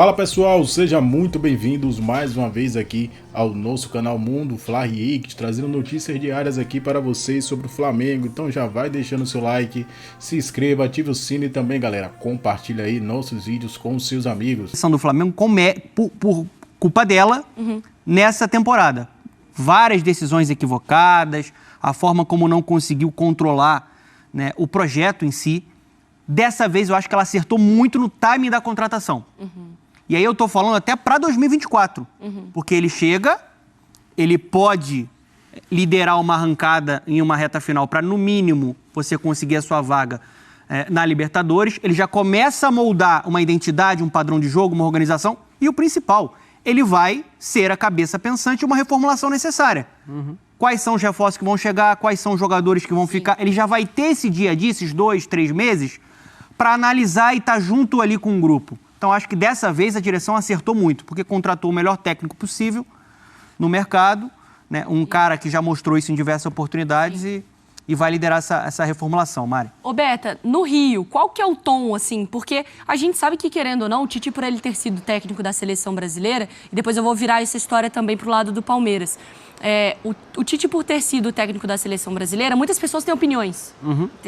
Fala pessoal, sejam muito bem-vindos mais uma vez aqui ao nosso canal Mundo Fla React, trazendo notícias diárias aqui para vocês sobre o Flamengo. Então já vai deixando seu like, se inscreva, ative o sino e também, galera, compartilha aí nossos vídeos com os seus amigos. Do Flamengo por culpa dela nessa temporada. Várias decisões equivocadas, a forma como não conseguiu controlar, né, o projeto em si. Dessa vez eu acho que ela acertou muito no timing da contratação. E aí eu tô falando até para 2024, porque ele chega, ele pode liderar uma arrancada em uma reta final para, no mínimo, você conseguir a sua vaga na Libertadores. Ele já começa a moldar uma identidade, um padrão de jogo, uma organização. E o principal, ele vai ser a cabeça pensante e uma reformulação necessária. Quais são os reforços que vão chegar, quais são os jogadores que vão ficar. Ele já vai ter esse dia a dia, esses 2, 3 meses, para analisar e estar junto ali com o grupo. Então, acho que dessa vez a direção acertou muito, porque contratou o melhor técnico possível no mercado, né? Um cara que já mostrou isso em diversas oportunidades e vai liderar essa reformulação, Mari. Ô, Beta, no Rio, qual que é o tom, assim? Porque a gente sabe que, querendo ou não, o Tite, por ele ter sido técnico da seleção brasileira, e depois eu vou virar essa história também pro lado do Palmeiras. O Tite, por ter sido técnico da seleção brasileira, muitas pessoas têm opiniões.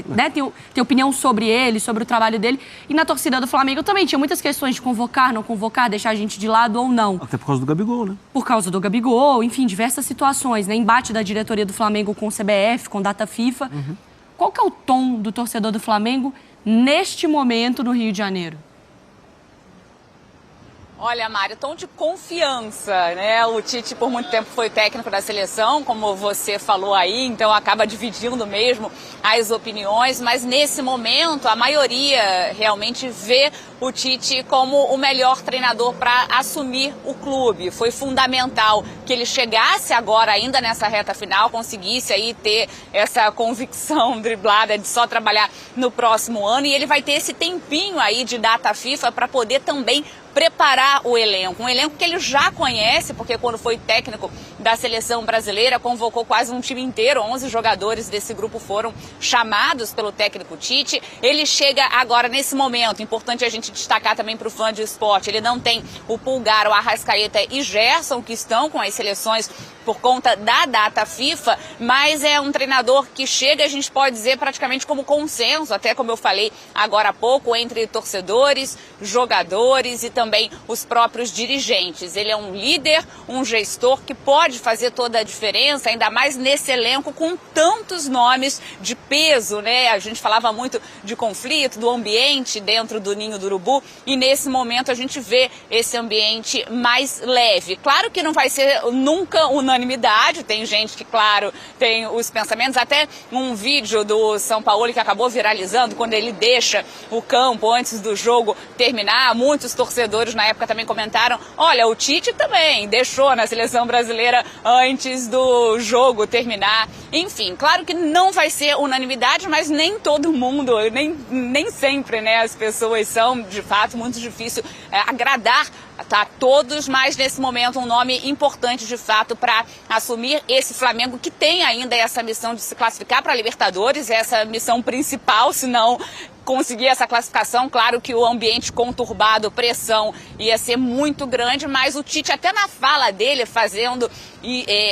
Né? Tem opinião sobre ele, sobre o trabalho dele. E na torcida do Flamengo também tinha muitas questões de convocar, não convocar, deixar a gente de lado ou não. Até por causa do Gabigol, né? Por causa do Gabigol, enfim, diversas situações, né? Embate da diretoria do Flamengo com o CBF, com data FIFA. Qual que é o tom do torcedor do Flamengo neste momento no Rio de Janeiro? Olha, Mário, tom de confiança, né? O Tite por muito tempo foi técnico da seleção, como você falou aí, então acaba dividindo mesmo as opiniões, mas nesse momento a maioria realmente vê o Tite como o melhor treinador para assumir o clube. Foi fundamental que ele chegasse agora ainda nessa reta final, conseguisse aí ter essa convicção driblada de só trabalhar no próximo ano, e ele vai ter esse tempinho aí de data FIFA para poder também preparar o elenco, um elenco que ele já conhece, porque quando foi técnico da seleção brasileira, convocou quase um time inteiro, 11 jogadores desse grupo foram chamados pelo técnico Tite. Ele chega agora nesse momento, importante a gente destacar também para o fã de esporte, ele não tem o Pulgar, o Arrascaeta e Gerson, que estão com as seleções por conta da data FIFA, mas é um treinador que chega, a gente pode dizer, praticamente como consenso, até como eu falei agora há pouco, entre torcedores, jogadores e também os próprios dirigentes. Ele é um líder, um gestor que pode fazer toda a diferença, ainda mais nesse elenco com tantos nomes de peso, né? A gente falava muito de conflito, do ambiente dentro do Ninho do Urubu, e nesse momento a gente vê esse ambiente mais leve. Claro que não vai ser nunca unanimidade, tem gente que, claro, tem os pensamentos, até um vídeo do São Paulo que acabou viralizando, quando ele deixa o campo antes do jogo terminar, muitos torcedores na época também comentaram, olha, o Tite também deixou na seleção brasileira antes do jogo terminar. Enfim, claro que não vai ser unanimidade, mas nem todo mundo, nem sempre, né, as pessoas são, de fato, muito difícil agradar a todos, mas nesse momento um nome importante, de fato, para assumir esse Flamengo, que tem ainda essa missão de se classificar para a Libertadores, essa missão principal, se não conseguir essa classificação. Claro que o ambiente conturbado, pressão, ia ser muito grande, mas o Tite, até na fala dele, fazendo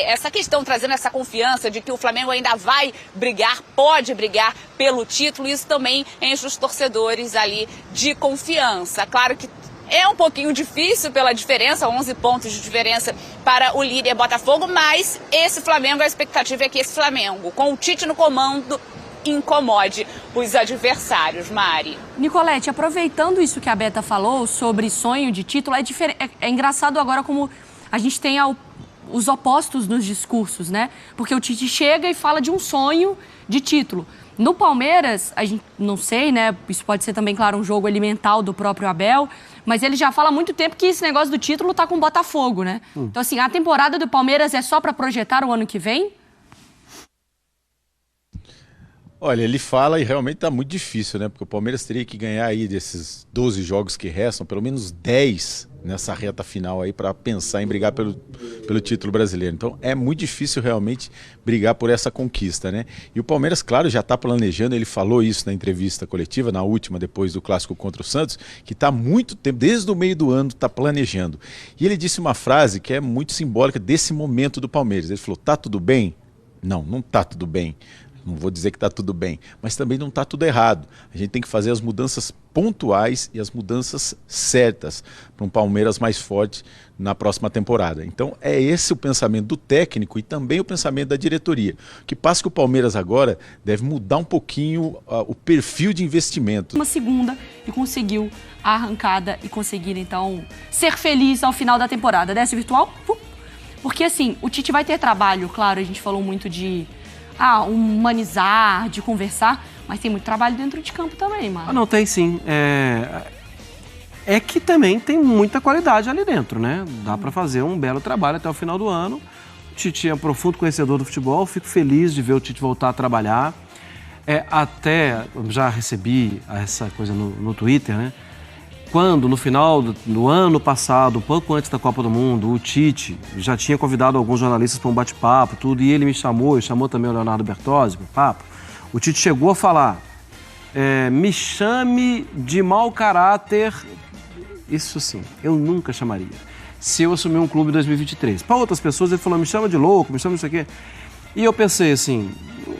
essa questão, trazendo essa confiança de que o Flamengo ainda vai brigar, pode brigar pelo título, isso também enche os torcedores ali de confiança. Claro que é um pouquinho difícil pela diferença, 11 pontos de diferença para o líder Botafogo, mas esse Flamengo, a expectativa é que esse Flamengo, com o Tite no comando, incomode os adversários, Mari. Nicolete, aproveitando isso que a Beta falou sobre sonho de título, é engraçado agora como a gente tem os opostos nos discursos, né? Porque o Tite chega e fala de um sonho de título. No Palmeiras, a gente não sei, né? Isso pode ser também, claro, um jogo mental do próprio Abel, mas ele já fala há muito tempo que esse negócio do título tá com o Botafogo, né? Então, assim, a temporada do Palmeiras é só para projetar o ano que vem? Olha, ele fala e realmente tá muito difícil, né? Porque o Palmeiras teria que ganhar aí desses 12 jogos que restam, pelo menos 10 nessa reta final aí para pensar em brigar pelo título brasileiro. Então é muito difícil realmente brigar por essa conquista, né? E o Palmeiras, claro, já está planejando, ele falou isso na entrevista coletiva, na última, depois do clássico contra o Santos, que está há muito tempo, desde o meio do ano, está planejando. E ele disse uma frase que é muito simbólica desse momento do Palmeiras. Ele falou, tá tudo bem? Não, não tá tudo bem. Não vou dizer que está tudo bem, mas também não está tudo errado. A gente tem que fazer as mudanças pontuais e as mudanças certas para um Palmeiras mais forte na próxima temporada. Então é esse o pensamento do técnico e também o pensamento da diretoria. O que passa que o Palmeiras agora deve mudar um pouquinho o perfil de investimento. Uma segunda e conseguiu a arrancada e conseguir então ser feliz ao final da temporada. Desce virtual? Porque assim, o Tite vai ter trabalho, claro, a gente falou muito de humanizar, de conversar, mas tem muito trabalho dentro de campo também, mano. Não, tem sim. É que também tem muita qualidade ali dentro, né? Dá para fazer um belo trabalho até o final do ano. O Tite é um profundo conhecedor do futebol, fico feliz de ver o Tite voltar a trabalhar. Até já recebi essa coisa no Twitter, né? Quando, no final do ano passado, um pouco antes da Copa do Mundo, o Tite já tinha convidado alguns jornalistas para um bate-papo, tudo, e ele me chamou, e chamou também o Leonardo Bertozzi para o papo. O Tite chegou a falar, me chame de mau caráter, isso sim, eu nunca chamaria, se eu assumir um clube em 2023. Para outras pessoas ele falou, me chama de louco, me chama disso aqui. E eu pensei assim,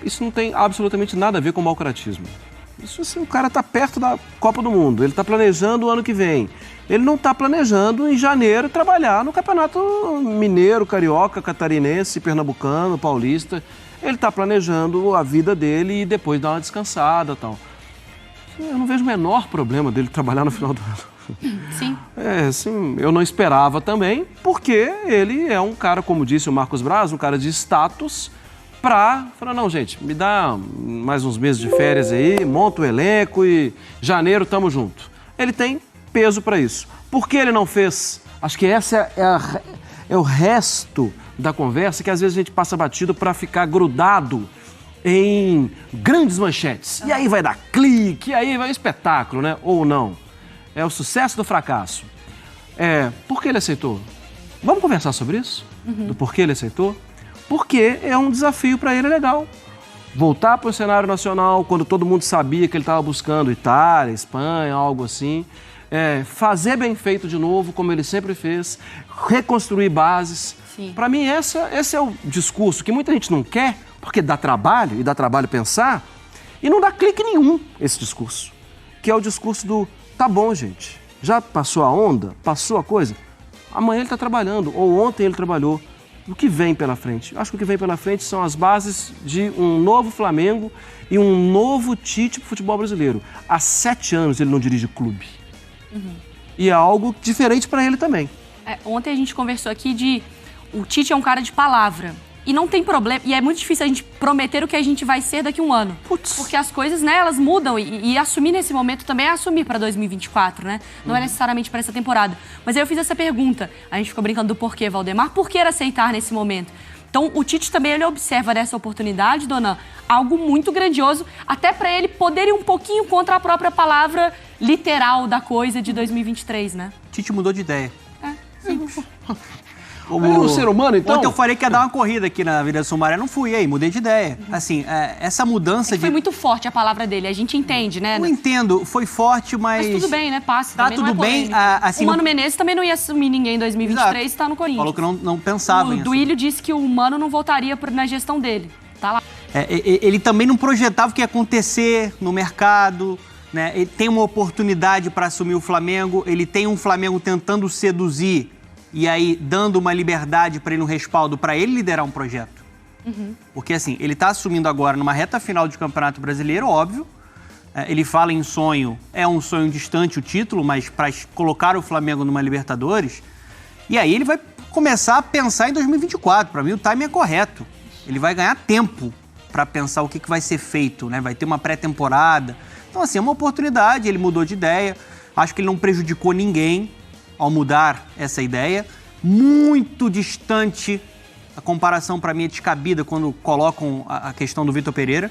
isso não tem absolutamente nada a ver com mau caratismo. Isso assim, o cara está perto da Copa do Mundo, ele está planejando o ano que vem. Ele não está planejando em janeiro trabalhar no Campeonato Mineiro, Carioca, Catarinense, Pernambucano, Paulista. Ele está planejando a vida dele e depois dar uma descansada e tal. Eu não vejo o menor problema dele trabalhar no final do ano. Sim. Sim, eu não esperava também, porque ele é um cara, como disse o Marcos Braz, um cara de status, pra falar, não, gente, me dá mais uns meses de férias aí, monta o elenco e janeiro tamo junto. Ele tem peso para isso. Por que ele não fez? Acho que essa é o resto da conversa, que às vezes a gente passa batido para ficar grudado em grandes manchetes. E aí vai dar clique, e aí vai um espetáculo, né? Ou não. É o sucesso do fracasso. Por que ele aceitou? Vamos conversar sobre isso? Do porquê ele aceitou? Porque é um desafio para ele legal. Voltar para o cenário nacional, quando todo mundo sabia que ele estava buscando Itália, Espanha, algo assim. Fazer bem feito de novo, como ele sempre fez. Reconstruir bases. Para mim, esse é o discurso que muita gente não quer, porque dá trabalho, e dá trabalho pensar, e não dá clique nenhum esse discurso. Que é o discurso do, tá bom, gente, já passou a onda, passou a coisa, amanhã ele está trabalhando, ou ontem ele trabalhou. O que vem pela frente? Acho que o que vem pela frente são as bases de um novo Flamengo e um novo Tite para o futebol brasileiro. Há 7 anos ele não dirige clube. E é algo diferente para ele também. Ontem a gente conversou aqui o Tite é um cara de palavra. E não tem problema, e é muito difícil a gente prometer o que a gente vai ser daqui a um ano. Porque as coisas, né, elas mudam e assumir nesse momento também é assumir para 2024, né? Não é necessariamente para essa temporada. Mas aí eu fiz essa pergunta, a gente ficou brincando do porquê, Valdemar, por que aceitar nesse momento? Então o Tite também, ele observa dessa oportunidade, dona, algo muito grandioso, até para ele poder ir um pouquinho contra a própria palavra literal da coisa de 2023, né? Tite mudou de ideia. Simples. Ele é um ser humano, então? Ontem eu falei que ia dar uma corrida aqui na Avenida Sumaré, não fui, aí mudei de ideia. Assim, essa mudança Foi muito forte a palavra dele, a gente entende, né? Não entendo, foi forte, mas... Mas tudo bem, né? Passa, tá tudo bem. Assim, o Mano Menezes também não ia assumir ninguém em 2023, está no Corinthians. Falou que não pensava nisso. O Duílio disse que o Mano não voltaria na gestão dele, tá lá. Ele também não projetava o que ia acontecer no mercado, né? Ele tem uma oportunidade para assumir o Flamengo, ele tem um Flamengo tentando seduzir e aí dando uma liberdade para ele, um respaldo para ele liderar um projeto. Porque assim, ele está assumindo agora numa reta final de Campeonato Brasileiro, óbvio. Ele fala em sonho, é um sonho distante o título, mas para colocar o Flamengo numa Libertadores. E aí ele vai começar a pensar em 2024. Para mim o timing é correto. Ele vai ganhar tempo para pensar o que vai ser feito, né? Vai ter uma pré-temporada. Então assim, é uma oportunidade, ele mudou de ideia. Acho que ele não prejudicou ninguém ao mudar essa ideia. Muito distante, a comparação para mim é descabida quando colocam a questão do Vitor Pereira.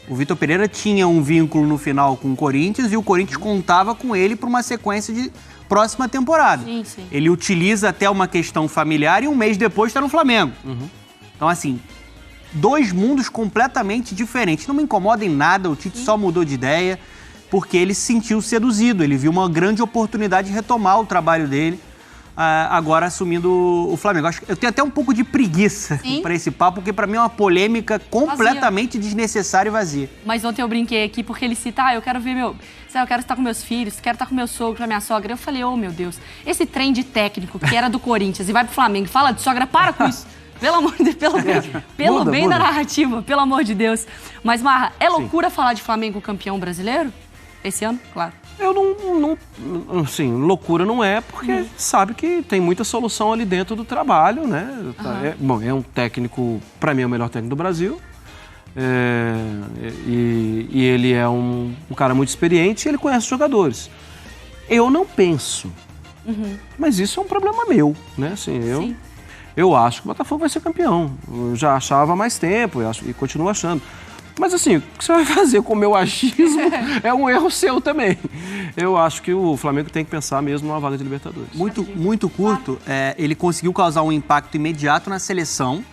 O Vitor Pereira tinha um vínculo no final com o Corinthians e o Corinthians contava com ele para uma sequência de próxima temporada. Sim, sim. Ele utiliza até uma questão familiar e um mês depois está no Flamengo. Então, assim, 2 mundos completamente diferentes. Não me incomoda em nada, o Tite só mudou de ideia porque ele se sentiu seduzido. Ele viu uma grande oportunidade de retomar o trabalho dele, agora assumindo o Flamengo. Eu tenho até um pouco de preguiça para esse papo, porque para mim é uma polêmica completamente desnecessária e vazia. Mas ontem eu brinquei aqui porque ele cita, eu quero ver eu quero estar com meus filhos, quero estar com meu sogro, com a minha sogra. Eu falei, oh meu Deus, esse trem de técnico que era do Corinthians e vai pro Flamengo e fala de sogra, para com isso. Pelo amor de Deus, pelo bem da narrativa, pelo amor de Deus. Mas, Marra, é loucura falar de Flamengo campeão brasileiro? Esse ano, claro. Eu não assim, loucura não é, porque sabe que tem muita solução ali dentro do trabalho, né? É um técnico, para mim, é o melhor técnico do Brasil. E ele é um cara muito experiente e ele conhece os jogadores. Eu não penso, mas isso é um problema meu, né? Assim, eu acho que o Botafogo vai ser campeão. Eu já achava há mais tempo e continuo achando. Mas assim, o que você vai fazer com o meu achismo é um erro seu também. Eu acho que o Flamengo tem que pensar mesmo numa vaga de Libertadores. Muito curto, ele conseguiu causar um impacto imediato na seleção,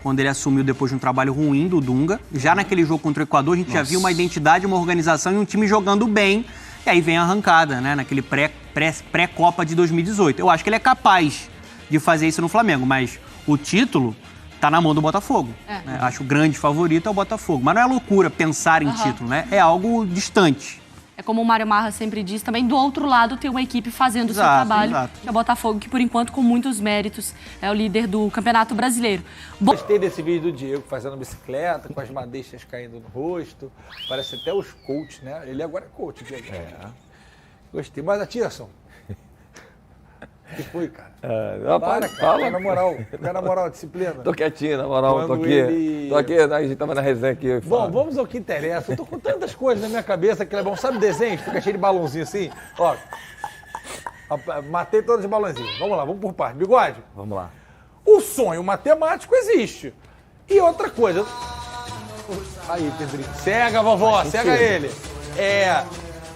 quando ele assumiu depois de um trabalho ruim do Dunga. Já naquele jogo contra o Equador, a gente já viu uma identidade, uma organização e um time jogando bem. E aí vem a arrancada, né? Naquele pré-Copa de 2018. Eu acho que ele é capaz de fazer isso no Flamengo, mas o título tá na mão do Botafogo. Né? Acho que o grande favorito é o Botafogo. Mas não é loucura pensar em título, né? É algo distante. É como o Mário Marra sempre diz, também do outro lado tem uma equipe fazendo o seu trabalho, que é o Botafogo, que por enquanto, com muitos méritos, é o líder do Campeonato Brasileiro. Gostei desse vídeo do Diego fazendo bicicleta, com as madeixas caindo no rosto. Parece até os coaches, né? Ele agora é coach, Diego. Gostei. Mas, Atirson, o que foi, cara? Fala na moral. Fica na moral, disciplina. Tô quietinho, na moral. Tô aqui, a gente tava na resenha aqui. Bom, vamos ao que interessa. Eu tô com tantas coisas na minha cabeça que é bom. Sabe desenho? Fica cheio de balãozinho assim. Ó, matei todos os balãozinhos. Vamos lá, vamos por parte. Bigode? Vamos lá. O sonho matemático existe. E outra coisa... Aí, Pedrinho. Cega, vovó, cega ele.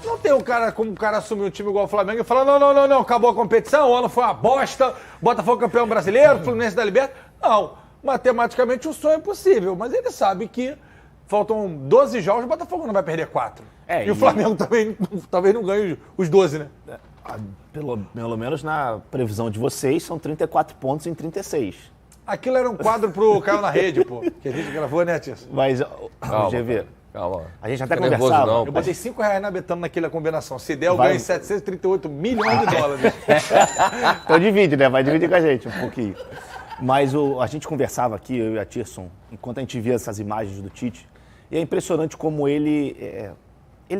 Não tem um cara, como o cara assumiu um time igual o Flamengo e fala, não, acabou a competição, o ano foi uma bosta, Botafogo campeão brasileiro, Fluminense da Libertadores. Não, matematicamente o sonho é possível, mas ele sabe que faltam 12 jogos, o Botafogo não vai perder 4. E o Flamengo também talvez não ganhe os 12, né? Pelo menos na previsão de vocês, são 34 pontos em 36. Aquilo era um quadro pro Caiu na Rede, pô, que a gente gravou, né, Tício? Mas, GV... Calma. A gente até conversava. Eu botei R$5 na Betano naquela combinação. Se der, eu ganho 738 milhões de dólares. Então divide, né? Vai dividir com a gente um pouquinho. Mas a gente conversava aqui, eu e a Tirson, enquanto a gente via essas imagens do Tite, e é impressionante como ele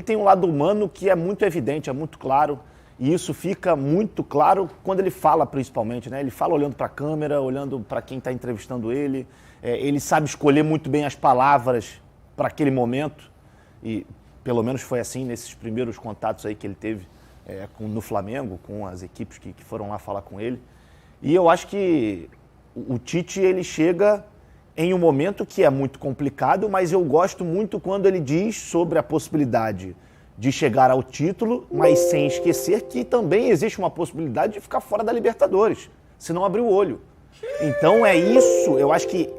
tem um lado humano que é muito evidente, é muito claro, e isso fica muito claro quando ele fala, principalmente, né? Ele fala olhando para a câmera, olhando para quem está entrevistando ele, ele sabe escolher muito bem as palavras para aquele momento, e pelo menos foi assim nesses primeiros contatos aí que ele teve no Flamengo, com as equipes que foram lá falar com ele. E eu acho que o Tite, ele chega em um momento que é muito complicado, mas eu gosto muito quando ele diz sobre a possibilidade de chegar ao título, mas sem esquecer que também existe uma possibilidade de ficar fora da Libertadores, se não abrir o olho. Então é isso, eu acho que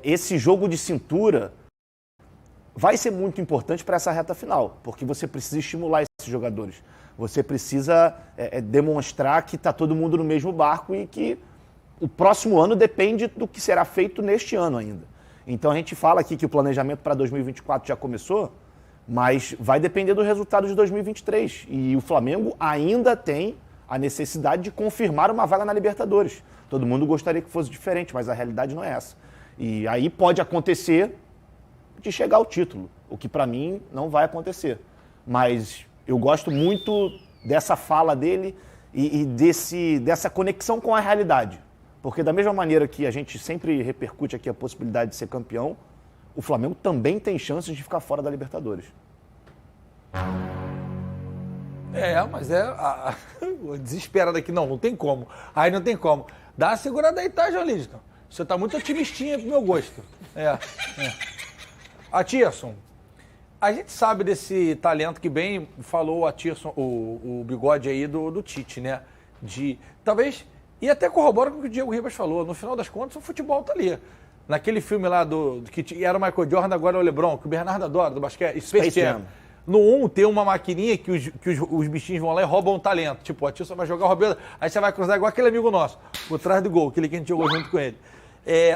esse jogo de cintura vai ser muito importante para essa reta final, porque você precisa estimular esses jogadores. Você precisa demonstrar que está todo mundo no mesmo barco e que o próximo ano depende do que será feito neste ano ainda. Então a gente fala aqui que o planejamento para 2024 já começou, mas vai depender do resultado de 2023. E o Flamengo ainda tem a necessidade de confirmar uma vaga na Libertadores. Todo mundo gostaria que fosse diferente, mas a realidade não é essa. E aí pode acontecer de chegar ao título, o que para mim não vai acontecer. Mas eu gosto muito dessa fala dele e dessa conexão com a realidade. Porque da mesma maneira que a gente sempre repercute aqui a possibilidade de ser campeão, o Flamengo também tem chances de ficar fora da Libertadores. Mas desesperado aqui, não tem como. Aí não tem como. Dá uma segurada aí, tá, João Lidson? Você tá muito otimistinha pro meu gosto. Atirson, A gente sabe desse talento que bem falou a Tirson, o Bigode aí do Tite, né? Talvez, e até corrobora com o que o Diego Ribas falou, no final das contas o futebol tá ali. Naquele filme lá que era o Michael Jordan, agora é o LeBron, que o Bernardo adora, do basquete, Space Jam. No 1 tem uma maquininha que os bichinhos vão lá e roubam um talento. Tipo, a Tirson vai jogar o Roberto, aí você vai cruzar igual aquele amigo nosso, por trás do gol, aquele que a gente jogou junto com ele.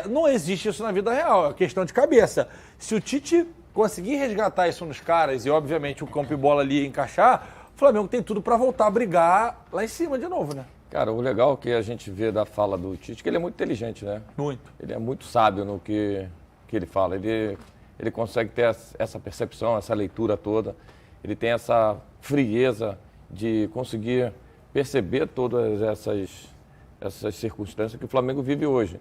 Não existe isso na vida real, é questão de cabeça. Se o Tite conseguir resgatar isso nos caras e, obviamente, o campo e bola ali encaixar, o Flamengo tem tudo para voltar a brigar lá em cima de novo, né? Cara, o legal que a gente vê da fala do Tite, que ele é muito inteligente, né? Muito. Ele é muito sábio no que ele fala. Ele consegue ter essa percepção, essa leitura toda. Ele tem essa frieza de conseguir perceber todas essas circunstâncias que o Flamengo vive hoje.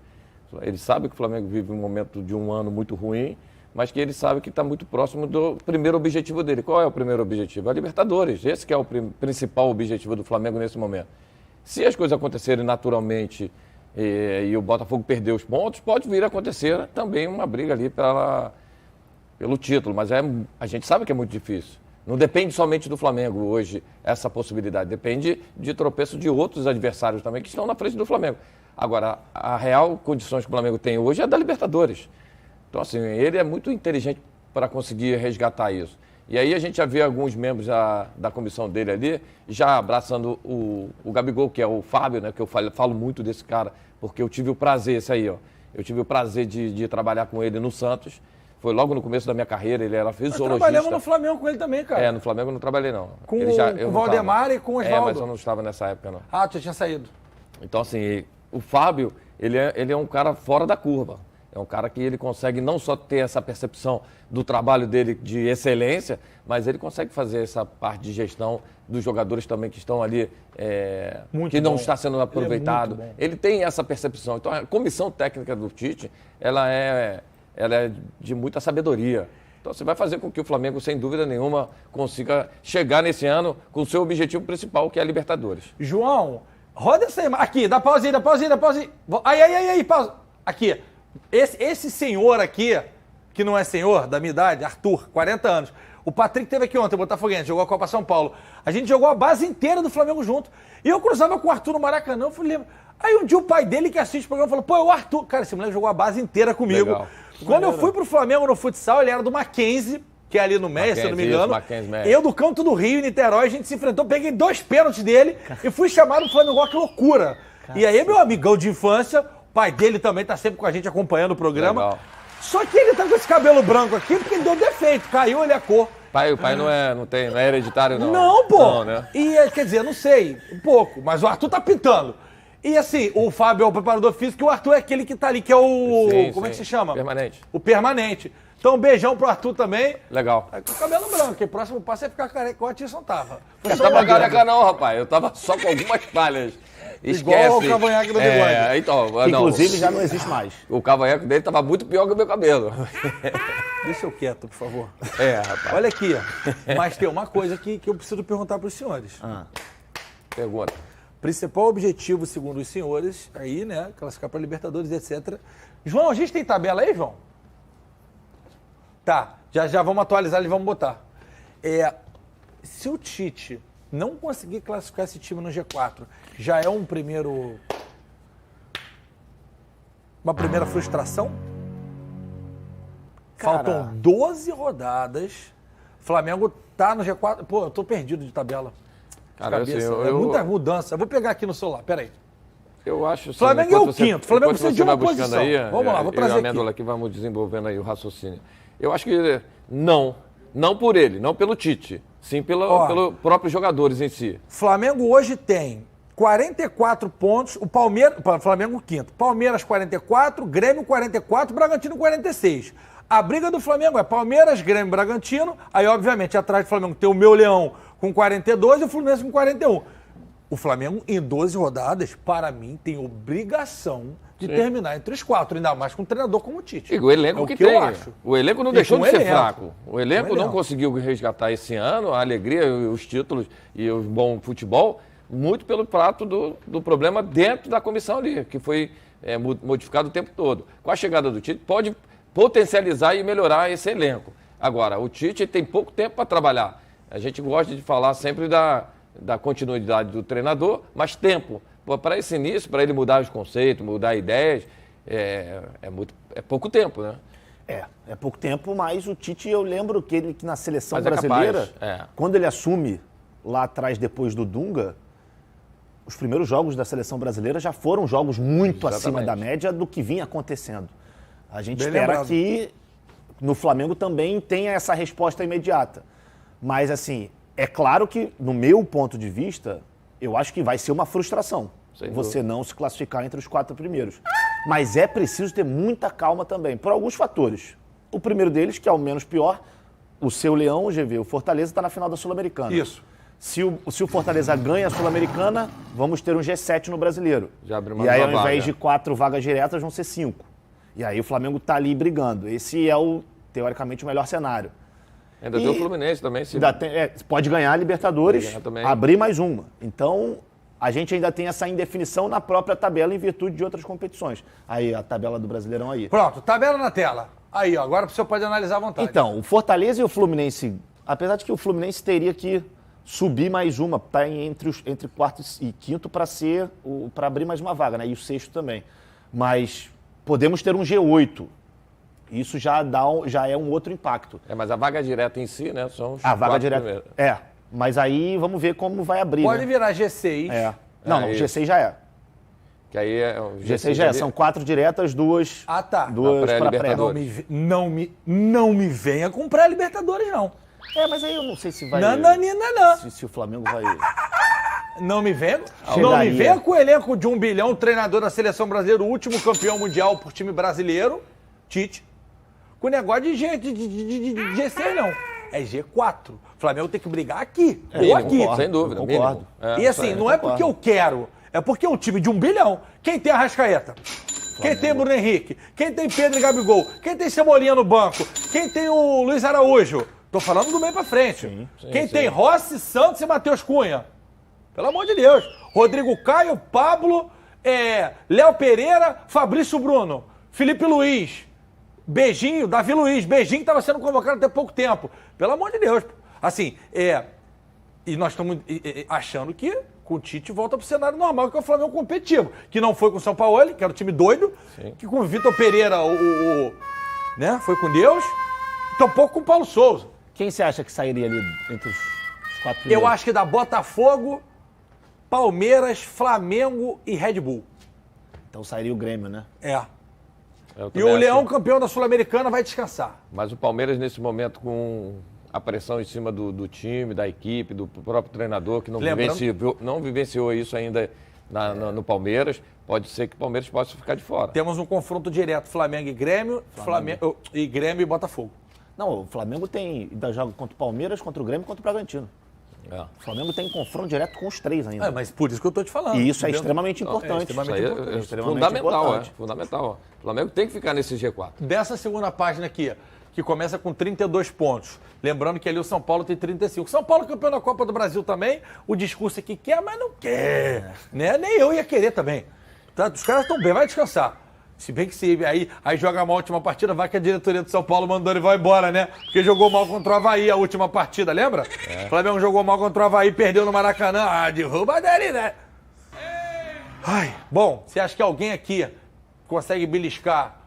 Ele sabe que o Flamengo vive um momento de um ano muito ruim, mas que ele sabe que está muito próximo do primeiro objetivo dele. Qual é o primeiro objetivo? A Libertadores. Esse que é o principal objetivo do Flamengo nesse momento. Se as coisas acontecerem naturalmente e o Botafogo perder os pontos, pode vir a acontecer também uma briga ali pelo título, mas a gente sabe que é muito difícil. Não depende somente do Flamengo hoje essa possibilidade, depende de tropeço de outros adversários também que estão na frente do Flamengo. Agora, a real condições que o Flamengo tem hoje é da Libertadores. Então, assim, ele é muito inteligente para conseguir resgatar isso. E aí a gente já vê alguns membros da comissão dele ali, já abraçando o Gabigol, que é o Fábio, né? Que eu falo muito desse cara, porque eu tive o prazer, esse aí, ó. Eu tive o prazer de trabalhar com ele no Santos. Foi logo no começo da minha carreira, ele era fisiologista. Trabalhamos no Flamengo com ele também, cara. No Flamengo eu não trabalhei, não. Com o Valdemar e com o Osvaldo. Mas eu não estava nessa época, não. Ah, tu já tinha saído. Então, assim, o Fábio, ele é um cara fora da curva. É um cara que ele consegue não só ter essa percepção do trabalho dele de excelência, mas ele consegue fazer essa parte de gestão dos jogadores também que estão ali, que não está sendo aproveitado. Ele tem essa percepção. Então, a comissão técnica do Tite, ela é de muita sabedoria. Então, você vai fazer com que o Flamengo, sem dúvida nenhuma, consiga chegar nesse ano com o seu objetivo principal, que é a Libertadores. João, roda essa imagem. Aqui, dá pausa aí. Aí, pausa. Aqui. Esse senhor aqui, que não é senhor, da minha idade, Arthur, 40 anos. O Patrick teve aqui ontem, Botafoguense, jogou a Copa São Paulo. A gente jogou a base inteira do Flamengo junto. E eu cruzava com o Arthur no Maracanã, eu falei... Aí um dia o pai dele que assiste o programa falou, pô, é o Arthur. Cara, esse moleque jogou a base inteira comigo. Legal. Quando eu fui pro Flamengo no futsal, ele era do Mackenzie, que é ali no Meia, se eu não me engano. Eu do canto do Rio, em Niterói, a gente se enfrentou, peguei 2 pênaltis dele e fui chamado pro Flamengo, que loucura. E aí, meu amigão de infância, o pai dele também tá sempre com a gente acompanhando o programa. Legal. Só que ele tá com esse cabelo branco aqui porque ele deu defeito, caiu ele a cor. O pai não é hereditário, não. Não, pô. Não, né? E, quer dizer, não sei, um pouco, mas o Arthur tá pintando. E assim, o Fábio é o preparador físico e o Arthur é aquele que tá ali, que é o... Como é que se chama? Permanente. O permanente. Então, um beijão pro Arthur também. Legal. Com o cabelo branco, que o próximo passo é ficar careca, igual a Tirson tava. Eu tava careca não, rapaz. Eu tava só com algumas falhas. Esquece. Igual o cavanhaque do bigode. Então, inclusive, já não existe mais. O cavanhaque dele tava muito pior que o meu cabelo. Deixa eu quieto, por favor. Rapaz. Olha aqui, ó. Mas tem uma coisa que eu preciso perguntar pros senhores. Pergunta. Principal objetivo, segundo os senhores, aí, né, classificar para Libertadores, etc. João, a gente tem tabela aí, João? Tá, já vamos atualizar e vamos botar. Se o Tite não conseguir classificar esse time no G4, já é uma primeira frustração? Cara, faltam 12 rodadas. Flamengo tá no G4. Pô, eu tô perdido de tabela. Cara, assim, é muita mudança. Eu vou pegar aqui no celular, peraí. Eu acho assim, Flamengo é o quinto. Flamengo precisa de uma posição. Aí, vamos lá, vou trazer aqui. Vamos desenvolvendo aí o raciocínio. Eu acho que não por ele, não pelo Tite, sim pelo próprios jogadores em si. Flamengo hoje tem 44 pontos, Flamengo quinto. Palmeiras 44, Grêmio 44, Bragantino 46. A briga do Flamengo é Palmeiras, Grêmio, Bragantino. Aí, obviamente, atrás do Flamengo tem o meu Leão com 42 e o Fluminense com 41. O Flamengo, em 12 rodadas, para mim, tem obrigação de terminar entre os 4, ainda mais com um treinador como o Tite. E o elenco que tem. Eu acho. O elenco não deixou de ser fraco. O elenco não conseguiu resgatar esse ano a alegria, os títulos e o bom futebol, muito pelo prato do problema dentro da comissão ali, que foi modificado o tempo todo. Com a chegada do Tite, pode potencializar e melhorar esse elenco. Agora, o Tite tem pouco tempo para trabalhar. A gente gosta de falar sempre da continuidade do treinador, mas tempo. Para esse início, para ele mudar os conceitos, mudar ideias, é pouco tempo, né? É pouco tempo, mas o Tite, eu lembro que na seleção brasileira, quando ele assume lá atrás, depois do Dunga, os primeiros jogos da seleção brasileira já foram jogos muito acima da média do que vinha acontecendo. A gente espera que no Flamengo também tenha essa resposta imediata. Mas, assim, é claro que, no meu ponto de vista, eu acho que vai ser uma frustração você não se classificar entre os 4 primeiros. Mas é preciso ter muita calma também, por alguns fatores. O primeiro deles, que é o menos pior, o seu Leão, o GV, o Fortaleza, está na final da Sul-Americana. Isso. Se o Fortaleza ganha a Sul-Americana, vamos ter um G7 no Brasileiro. Já abre uma e aí, ao vaga. invés de 4 vagas diretas, vão ser 5. E aí o Flamengo está ali brigando. Esse é, teoricamente, o melhor cenário. Ainda tem o Fluminense também. Pode ganhar a Libertadores, também. abrir mais uma. Então, a gente ainda tem essa indefinição na própria tabela em virtude de outras competições. Aí, a tabela do Brasileirão aí. Pronto, tabela na tela. Aí, ó, agora o senhor pode analisar à vontade. Então, o Fortaleza e o Fluminense, apesar de que o Fluminense teria que subir mais uma, tá entre quarto e quinto para abrir mais uma vaga, né? E o sexto também. Mas podemos ter um G8. Isso já é um outro impacto. Mas a vaga direta em si, né? São os a vaga 4 direta. primeiros. Mas aí vamos ver como vai abrir. Pode né? virar G6. Não, o G6 já é. Que aí o G6 já é. São 4 diretas, 2 para pré. Não me venha com pré-Libertadores, não. Mas aí eu não sei se vai... Não. Se o Flamengo vai... Não me venha com o elenco de 1 bilhão, o treinador da Seleção Brasileira, o último campeão mundial por time brasileiro, Tite, com o negócio de G6, não. É G4. O Flamengo tem que brigar aqui. Ou aqui. Concordo, sem dúvida. Concordo. E assim, não é porque eu quero, é porque é um time de 1 bilhão. Quem tem Arrascaeta? Quem tem Bruno Henrique? Quem tem Pedro e Gabigol? Quem tem Cebolinha no banco? Quem tem o Luiz Araújo? Tô falando do meio pra frente. Quem tem Rossi, Santos e Matheus Cunha? Pelo amor de Deus. Rodrigo Caio, Pablo, Léo Pereira, Fabrício Bruno, Felipe Luiz, Beijinho, Davi Luiz. Beijinho que estava sendo convocado até pouco tempo. Pelo amor de Deus. Assim, e nós estamos achando que com o Tite volta pro cenário normal, que é o Flamengo competitivo. Que não foi com o São Paulo, que era o time doido. Que com o Vitor Pereira, né, foi com Deus. Tampouco com o Paulo Souza. Quem você acha que sairia ali entre os 4 primeiros? Eu acho que dá Botafogo, Palmeiras, Flamengo e Red Bull. Então sairia o Grêmio, né? E o Leão, campeão da Sul-Americana, vai descansar. Mas o Palmeiras, nesse momento, com a pressão em cima do time, da equipe, do próprio treinador, que não vivenciou isso ainda no Palmeiras, pode ser que o Palmeiras possa ficar de fora. Temos um confronto direto, Flamengo e Grêmio, e Grêmio e Botafogo. Não, o Flamengo ainda joga contra o Palmeiras, contra o Grêmio e contra o Bragantino. O Flamengo tem confronto direto com os 3 ainda. Mas por isso que eu tô te falando. E isso é extremamente importante. Fundamental. O Flamengo tem que ficar nesse G4. Dessa segunda página aqui, que começa com 32 pontos. Lembrando que ali o São Paulo tem 35. São Paulo campeão da Copa do Brasil também. O discurso aqui quer, mas não quer. Né? Nem eu ia querer também. Tá? Os caras estão bem, vai descansar. Se bem que se aí joga mal a última partida, vai que a diretoria do São Paulo mandou ele vai embora, né? Porque jogou mal contra o Avaí a última partida, lembra? O Flamengo jogou mal contra o Avaí, perdeu no Maracanã. Derruba dele, né? Bom, você acha que alguém aqui consegue beliscar?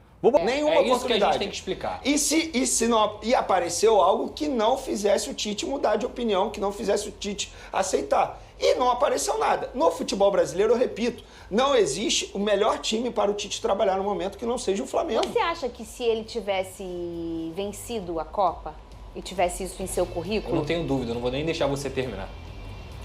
Nenhuma isso que a gente tem que explicar. E se não apareceu algo que não fizesse o Tite mudar de opinião, que não fizesse o Tite aceitar. E não apareceu nada. No futebol brasileiro, eu repito, não existe o melhor time para o Tite trabalhar no momento que não seja o Flamengo. Você acha que se ele tivesse vencido a Copa e tivesse isso em seu currículo? Eu não tenho dúvida, eu não vou nem deixar você terminar.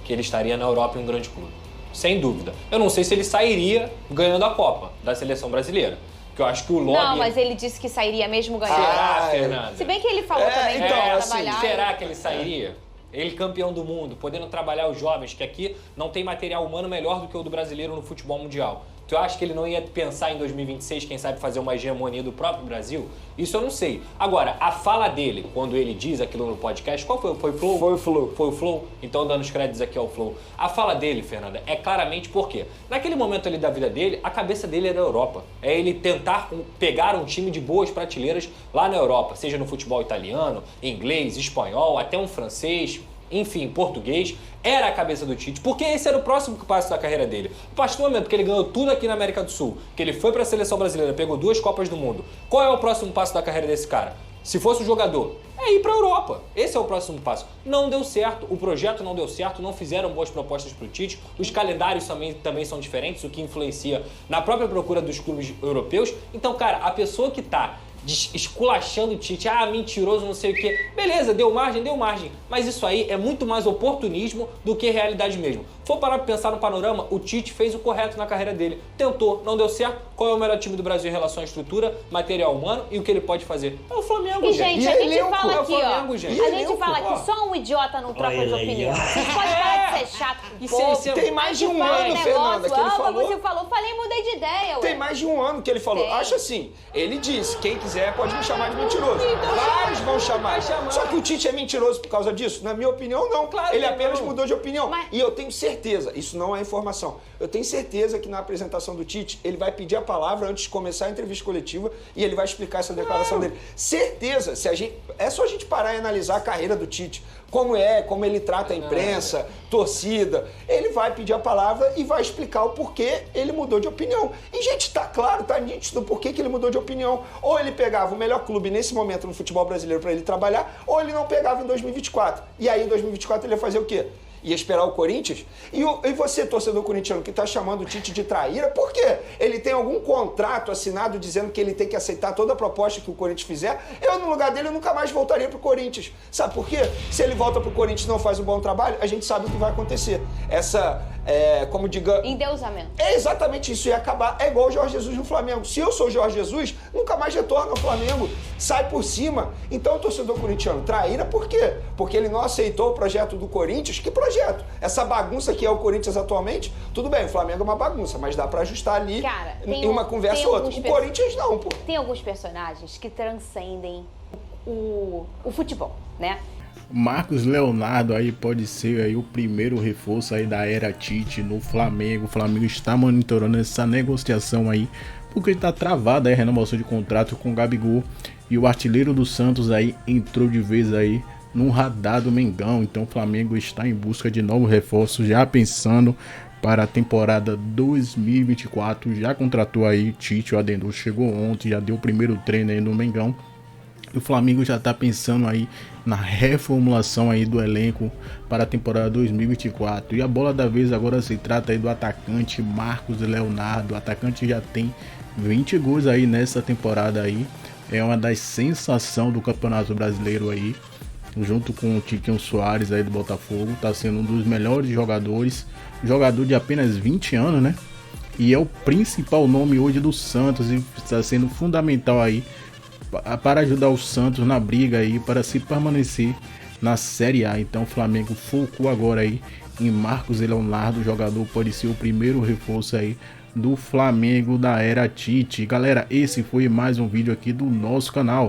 Que ele estaria na Europa em um grande clube. Sem dúvida. Eu não sei se ele sairia ganhando a Copa da seleção brasileira. Porque eu acho que o lobby... Não, mas ele disse que sairia mesmo ganhando. Será, Fernanda? Se bem que ele falou também que ia trabalhar. Será que ele sairia? ele campeão do mundo, podendo trabalhar os jovens, que aqui não tem material humano melhor do que o do brasileiro no futebol mundial. Tu acha que ele não ia pensar em 2026, quem sabe, fazer uma hegemonia do próprio Brasil? Isso eu não sei. Agora, a fala dele, quando ele diz aquilo no podcast, qual foi? Foi o Flow? Foi o Flow. Foi o Flow? Então, dando os créditos aqui ao Flow. A fala dele, Fernanda, é claramente porque naquele momento ali da vida dele, a cabeça dele era a Europa. É ele tentar pegar um time de boas prateleiras lá na Europa, seja no futebol italiano, inglês, espanhol, até um francês, enfim, português. Era a cabeça do Tite, porque esse era o próximo passo da carreira dele. A partir do momento que ele ganhou tudo aqui na América do Sul, que ele foi para a seleção brasileira, pegou 2 Copas do Mundo, qual é o próximo passo da carreira desse cara? Se fosse um jogador, é ir para a Europa. Esse é o próximo passo. Não deu certo, o projeto não deu certo, não fizeram boas propostas para o Tite, os calendários também são diferentes, o que influencia na própria procura dos clubes europeus. Então, cara, a pessoa que tá esculachando o Tite, mentiroso, não sei o quê. Beleza, deu margem, mas isso aí é muito mais oportunismo do que realidade mesmo. For parar pra pensar no panorama, o Tite fez o correto na carreira dele. Tentou, não deu certo. Qual é o melhor time do Brasil em relação à estrutura, material humano e o que ele pode fazer? É o Flamengo, gente. A gente fala aqui, Flamengo, gente. A gente fala que só um idiota não troca de opinião. A gente pode parar de ser chato com o povo. Tem mais de um ano, Fernanda, que ele falou. Você falou, falei, mudei de ideia. Tem mais de um ano que ele falou. Acho assim, ele disse, quem quiser pode me chamar de mentiroso. Vários vão chamar. Só que o Tite é mentiroso por causa disso? Na minha opinião, não. Claro ele apenas mudou de opinião. E eu tenho certeza, isso não é informação, eu tenho certeza que na apresentação do Tite, ele vai pedir a palavra antes de começar a entrevista coletiva e ele vai explicar essa declaração dele. Certeza, é só a gente parar e analisar a carreira do Tite. Como ele trata a imprensa, torcida. Ele vai pedir a palavra e vai explicar o porquê ele mudou de opinião. E, gente, tá claro, tá nítido o porquê que ele mudou de opinião. Ou ele pegava o melhor clube nesse momento no futebol brasileiro para ele trabalhar, ou ele não pegava em 2024. E aí, em 2024, ele ia fazer o quê? Ia esperar o Corinthians? E você, torcedor corintiano, que tá chamando o Tite de traíra, por quê? Ele tem algum contrato assinado dizendo que ele tem que aceitar toda a proposta que o Corinthians fizer? Eu, no lugar dele, eu nunca mais voltaria pro Corinthians. Sabe por quê? Se ele volta pro Corinthians e não faz um bom trabalho, a gente sabe o que vai acontecer. Como diga... Endeusamento. É exatamente isso, ia acabar. É igual o Jorge Jesus no Flamengo. Se eu sou o Jorge Jesus, nunca mais retorno ao Flamengo. Sai por cima. Então, o torcedor corintiano, traíra por quê? Porque ele não aceitou o projeto do Corinthians. Que projeto? Essa bagunça que é o Corinthians atualmente, tudo bem, o Flamengo é uma bagunça, mas dá pra ajustar ali. Cara, em uma conversa ou outra. O Corinthians não, pô. Tem alguns personagens que transcendem o futebol, né? Marcos Leonardo aí pode ser aí o primeiro reforço aí da era Tite no Flamengo. O Flamengo está monitorando essa negociação aí, porque está travada a renovação de contrato com o Gabigol. E o artilheiro do Santos aí entrou de vez aí no radar do Mengão. Então o Flamengo está em busca de novos reforços, já pensando para a temporada 2024. Já contratou aí Tite, o Adenor chegou ontem, já deu o primeiro treino aí no Mengão. O Flamengo já está pensando aí na reformulação aí do elenco para a temporada 2024. E a bola da vez agora se trata aí do atacante Marcos Leonardo. O atacante já tem 20 gols aí nessa temporada aí. É uma das sensações do Campeonato Brasileiro aí, junto com o Tiquinho Soares aí do Botafogo. Está sendo um dos melhores jogadores. Jogador de apenas 20 anos, né? E é o principal nome hoje do Santos e está sendo fundamental aí para ajudar o Santos na briga aí para se permanecer na Série A. Então o Flamengo focou agora aí em Marcos Leonardo. O jogador pode ser o primeiro reforço aí do Flamengo da era Tite. Galera, esse foi mais um vídeo aqui do nosso canal.